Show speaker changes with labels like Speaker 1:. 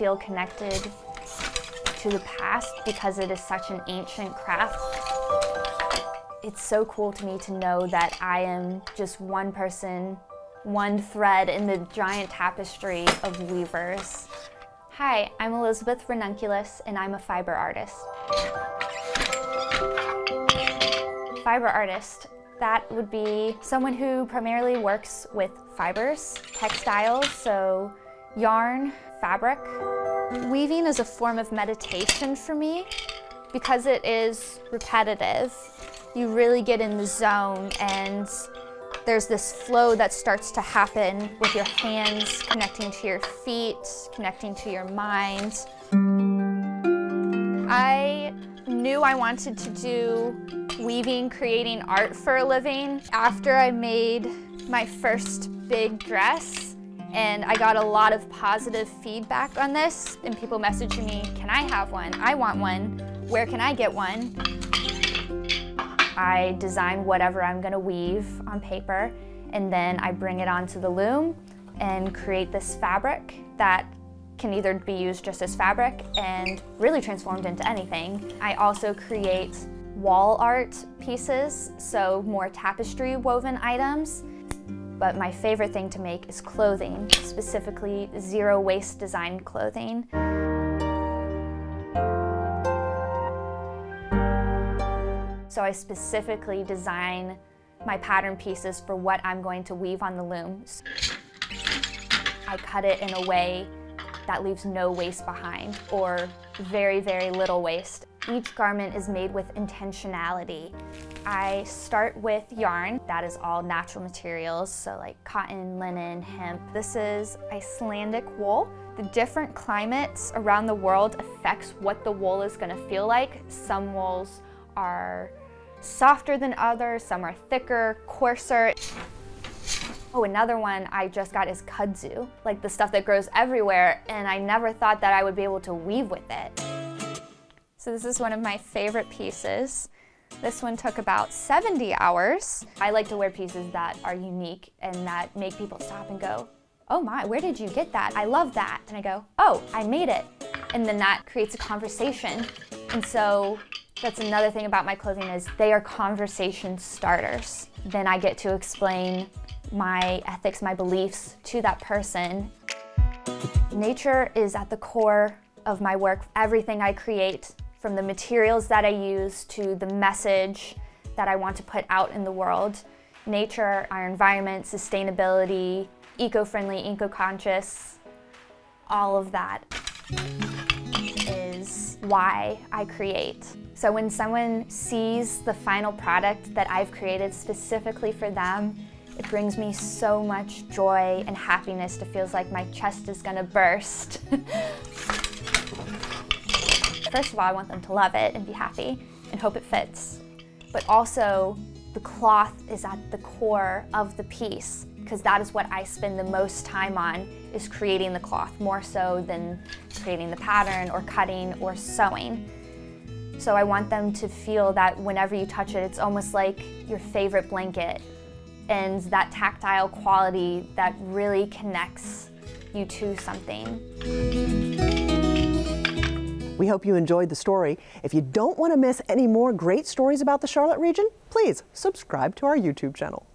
Speaker 1: feel connected to the past because it is such an ancient craft. It's so cool to me to know that I am just one person, one thread in the giant tapestry of weavers. Hi, I'm Elizabeth Ranunculus, and I'm a fiber artist. Fiber artist, that would be someone who primarily works with fibers, textiles, so yarn, fabric. Weaving is a form of meditation for me because it is repetitive. You really get in the zone, and there's this flow that starts to happen with your hands connecting to your feet, connecting to your mind. I knew I wanted to do weaving, creating art for a living after I made my first big dress, and I got a lot of positive feedback on this, and people messaging me, can I have one? I want one. Where can I get one? I design whatever I'm gonna weave on paper, and then I bring it onto the loom and create this fabric that can either be used just as fabric and really transformed into anything. I also create wall art pieces, so more tapestry woven items. But my favorite thing to make is clothing, specifically zero waste design clothing. So I specifically design my pattern pieces for what I'm going to weave on the looms. I cut it in a way that leaves no waste behind, or very, very little waste. Each garment is made with intentionality. I start with yarn. That is all natural materials, so like cotton, linen, hemp. This is Icelandic wool. The different climates around the world affects what the wool is gonna feel like. Some wools are softer than others, some are thicker, coarser. Oh, another one I just got is kudzu, like the stuff that grows everywhere, and I never thought that I would be able to weave with it. So this is one of my favorite pieces. This one took about 70 hours. I like to wear pieces that are unique and that make people stop and go, oh my, where did you get that? I love that. And I go, oh, I made it. And then that creates a conversation. And so that's another thing about my clothing is they are conversation starters. Then I get to explain my ethics, my beliefs to that person. Nature is at the core of my work. Everything I create, from the materials that I use to the message that I want to put out in the world. Nature, our environment, sustainability, eco-friendly, eco-conscious, all of that is why I create. So when someone sees the final product that I've created specifically for them, it brings me so much joy and happiness. It feels like my chest is gonna burst. First of all, I want them to love it and be happy and hope it fits. But also, the cloth is at the core of the piece, because that is what I spend the most time on, is creating the cloth, more so than creating the pattern or cutting or sewing. So I want them to feel that whenever you touch it, it's almost like your favorite blanket, and that tactile quality that really connects you to something.
Speaker 2: We hope you enjoyed the story. If you don't want to miss any more great stories about the Charlotte region, please subscribe to our YouTube channel.